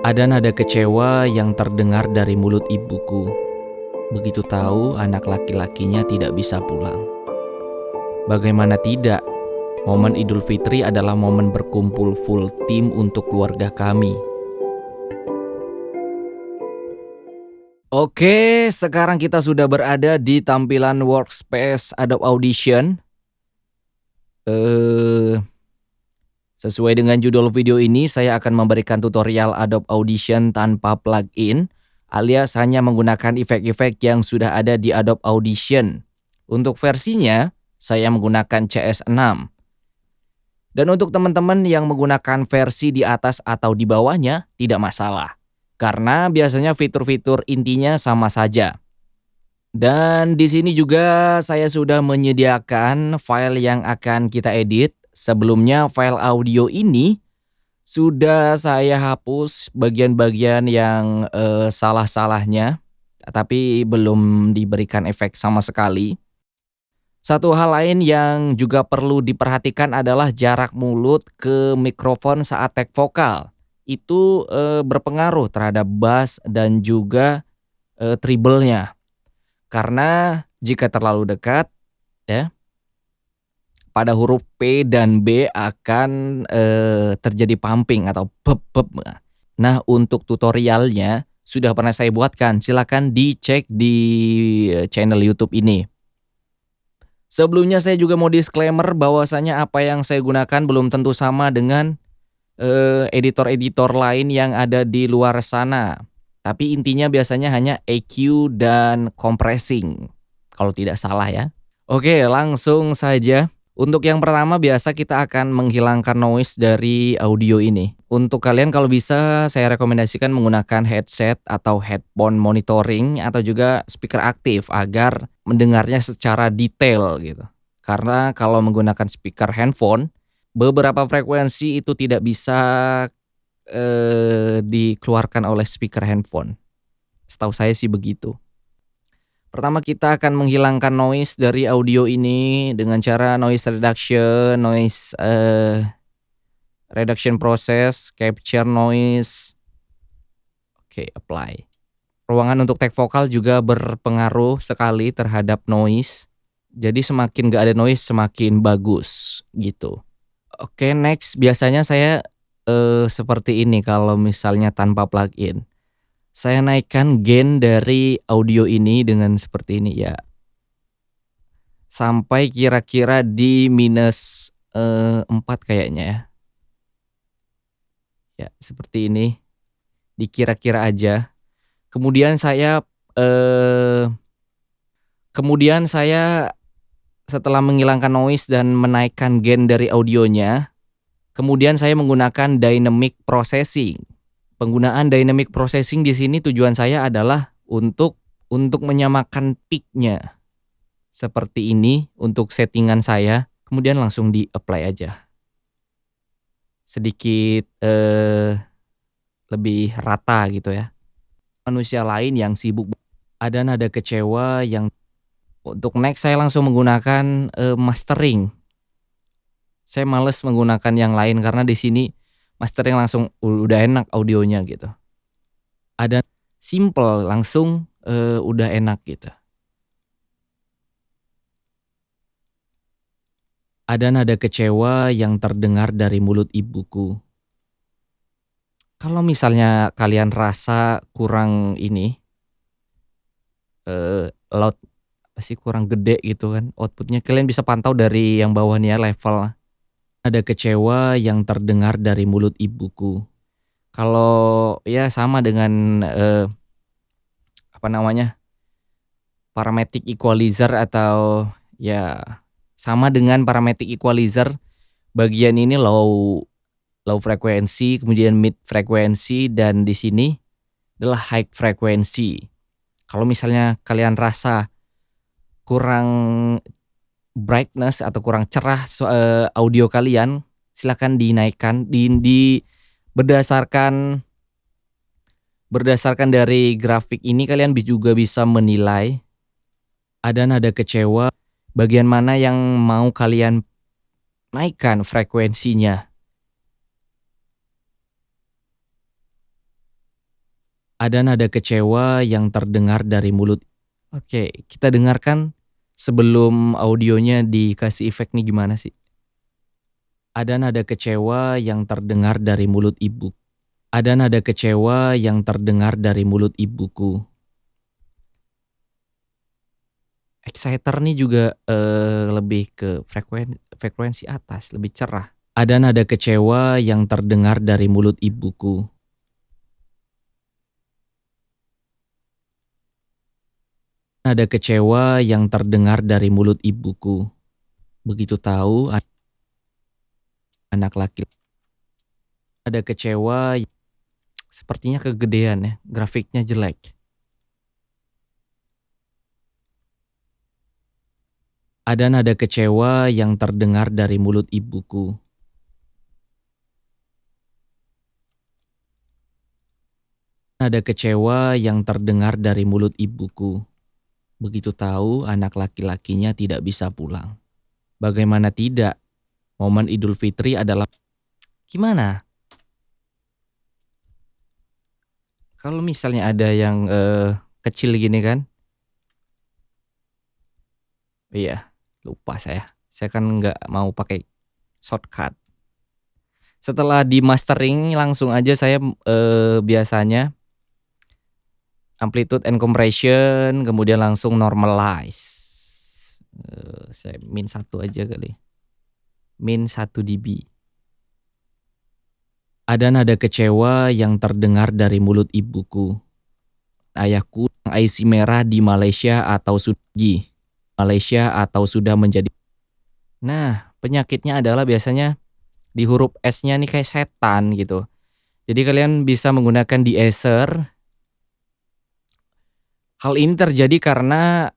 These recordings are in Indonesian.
Ada nada kecewa yang terdengar dari mulut ibuku. Begitu tahu anak laki-lakinya tidak bisa pulang. Bagaimana tidak, momen Idul Fitri adalah momen berkumpul full tim untuk keluarga kami. Oke, sekarang kita sudah berada di tampilan workspace Adobe Audition. Sesuai dengan judul video ini, saya akan memberikan tutorial Adobe Audition tanpa plugin, alias hanya menggunakan efek-efek yang sudah ada di Adobe Audition. Untuk versinya, saya menggunakan CS6. Dan untuk teman-teman yang menggunakan versi di atas atau di bawahnya, tidak masalah. Karena biasanya fitur-fitur intinya sama saja. Dan di sini juga saya sudah menyediakan file yang akan kita edit. Sebelumnya file audio ini sudah saya hapus bagian-bagian yang salah-salahnya, tapi belum diberikan efek sama sekali. Satu hal lain yang juga perlu diperhatikan adalah jarak mulut ke mikrofon saat tag vokal. Itu berpengaruh terhadap bass dan juga treble-nya. Karena jika terlalu dekat, ya, pada huruf P dan B akan terjadi pumping atau pep. Nah, untuk tutorialnya sudah pernah saya buatkan. Silakan dicek di channel YouTube ini. Sebelumnya saya juga mau disclaimer bahwasanya apa yang saya gunakan belum tentu sama dengan editor-editor lain yang ada di luar sana. Tapi intinya biasanya hanya EQ dan compressing, kalau tidak salah ya. Oke, langsung saja. Untuk yang pertama biasa kita akan menghilangkan noise dari audio ini. Untuk kalian kalau bisa saya rekomendasikan menggunakan headset atau headphone monitoring atau juga speaker aktif agar mendengarnya secara detail gitu. Karena kalau menggunakan speaker handphone, beberapa frekuensi itu tidak bisa dikeluarkan oleh speaker handphone. Setahu saya sih begitu. Pertama kita akan menghilangkan noise dari audio ini dengan cara noise reduction process, capture noise. Oke, apply. Ruangan untuk tag vokal juga berpengaruh sekali terhadap noise. Jadi semakin gak ada noise semakin bagus gitu. Oke, next biasanya saya seperti ini kalau misalnya tanpa plugin. Saya naikkan gain dari audio ini dengan seperti ini ya. Sampai kira-kira di minus 4 kayaknya ya. Ya, seperti ini. Dikira-kira aja. Kemudian saya setelah menghilangkan noise dan menaikkan gain dari audionya, kemudian saya menggunakan dynamic processing. Penggunaan dynamic processing di sini tujuan saya adalah untuk menyamakan peak-nya. Seperti ini untuk settingan saya, kemudian langsung di-apply aja. Sedikit lebih rata gitu ya. Manusia lain yang sibuk, ada nada kecewa yang untuk next saya langsung menggunakan mastering. Saya males menggunakan yang lain karena di sini mastering langsung udah enak audionya gitu. Ada simple langsung udah enak gitu. Ada nada kecewa yang terdengar dari mulut ibuku. Kalau misalnya kalian rasa kurang ini loud pasti kurang gede gitu kan outputnya, kalian bisa pantau dari yang bawah nih ya level. Ada kecewa yang terdengar dari mulut ibuku. Kalau ya sama dengan parametric equalizer atau ya sama dengan parametric equalizer, bagian ini low frekuensi, kemudian mid frekuensi, dan di sini adalah high frekuensi. Kalau misalnya kalian rasa kurang brightness atau kurang cerah audio kalian, silakan dinaikkan berdasarkan dari grafik ini kalian juga bisa menilai ada nada kecewa bagian mana yang mau kalian naikkan frekuensinya. Ada nada kecewa yang terdengar dari mulut. Oke, kita dengarkan sebelum audionya dikasih efek nih gimana sih? Ada nada kecewa yang terdengar dari mulut ibu. Ada nada kecewa yang terdengar dari mulut ibuku. Exciter nih juga lebih ke frekuensi atas, lebih cerah. Ada nada kecewa yang terdengar dari mulut ibuku. Nada kecewa yang terdengar dari mulut ibuku. Begitu tahu anak laki. Ada kecewa, sepertinya kegedean ya, grafiknya jelek. Ada nada kecewa yang terdengar dari mulut ibuku. Nada kecewa yang terdengar dari mulut ibuku. Begitu tahu anak laki-lakinya tidak bisa pulang. Bagaimana tidak? Momen Idul Fitri adalah gimana? Kalau misalnya ada yang kecil gini kan? Iya, lupa saya. Saya kan nggak mau pakai shortcut. Setelah di mastering langsung aja saya biasanya amplitude and compression, kemudian langsung normalize. Saya min 1 aja kali. Min 1 dB. Ada nada kecewa yang terdengar dari mulut ibuku. Ayahku IC merah di Malaysia atau sudah menjadi. Nah, penyakitnya adalah biasanya di huruf S-nya nih kayak setan gitu. Jadi kalian bisa menggunakan de-esser. Hal ini terjadi karena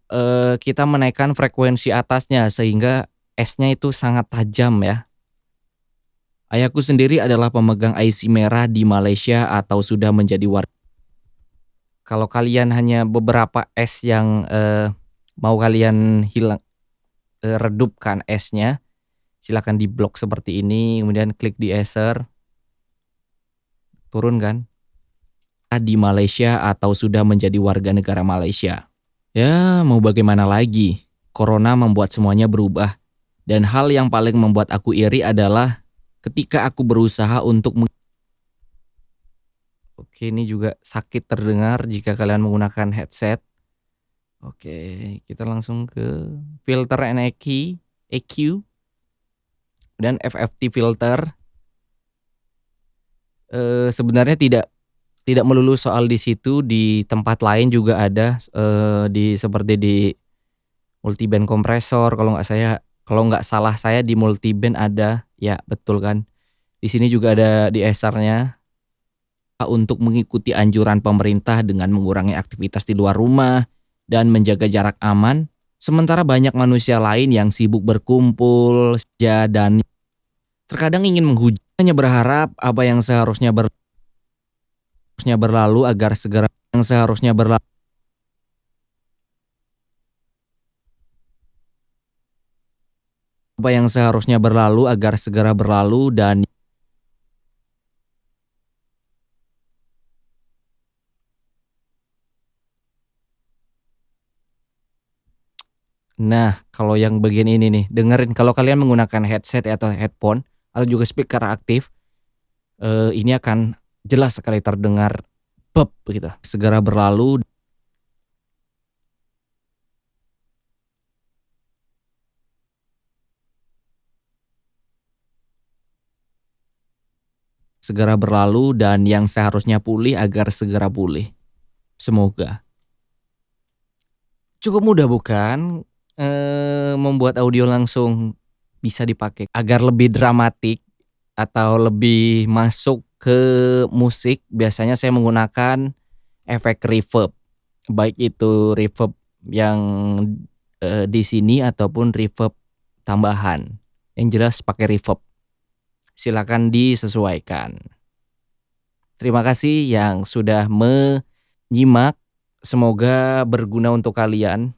kita menaikkan frekuensi atasnya sehingga S-nya itu sangat tajam ya. Ayahku sendiri adalah pemegang IC merah di Malaysia atau sudah menjadi warga. Kalau kalian hanya beberapa S yang mau kalian redupkan S-nya, silakan di blok seperti ini, kemudian klik de-esser. Turun kan? Di Malaysia atau sudah menjadi warga negara Malaysia. Ya, mau bagaimana lagi? Corona membuat semuanya berubah. Dan hal yang paling membuat aku iri adalah ketika aku berusaha untuk Oke, ini juga sakit terdengar jika kalian menggunakan headset. Oke, kita langsung ke filter and EQ dan FFT filter. Sebenarnya tidak melulu soal di situ, di tempat lain juga ada seperti di multiband kompresor kalau nggak salah saya di multiband ada, ya betul kan. Di sini juga ada di esarnya untuk mengikuti anjuran pemerintah dengan mengurangi aktivitas di luar rumah dan menjaga jarak aman. Sementara banyak manusia lain yang sibuk berkumpul dan terkadang ingin menghujat, hanya berharap apa yang seharusnya berlalu agar segera berlalu dan nah, kalau yang bagian ini nih, dengerin kalau kalian menggunakan headset atau headphone atau juga speaker aktif, ini akan jelas sekali terdengar pep gitu. Segera berlalu. Segera berlalu dan yang seharusnya pulih agar segera pulih. Semoga. Cukup mudah bukan? Membuat audio langsung bisa dipakai agar lebih dramatik atau lebih masuk ke musik. Biasanya saya menggunakan efek reverb, baik itu reverb yang di sini ataupun reverb tambahan. Yang jelas pakai reverb. Silakan disesuaikan. Terima kasih yang sudah menyimak. Semoga berguna untuk kalian.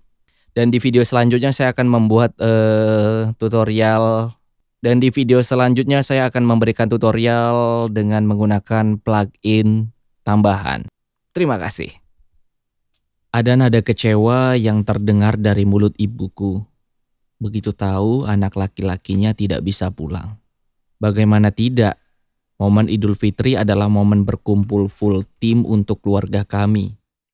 Dan di video selanjutnya saya akan membuat tutorial. Dan di video selanjutnya saya akan memberikan tutorial dengan menggunakan plugin tambahan. Terima kasih. Ada nada kecewa yang terdengar dari mulut ibuku. Begitu tahu anak laki-lakinya tidak bisa pulang. Bagaimana tidak? Momen Idul Fitri adalah momen berkumpul full tim untuk keluarga kami.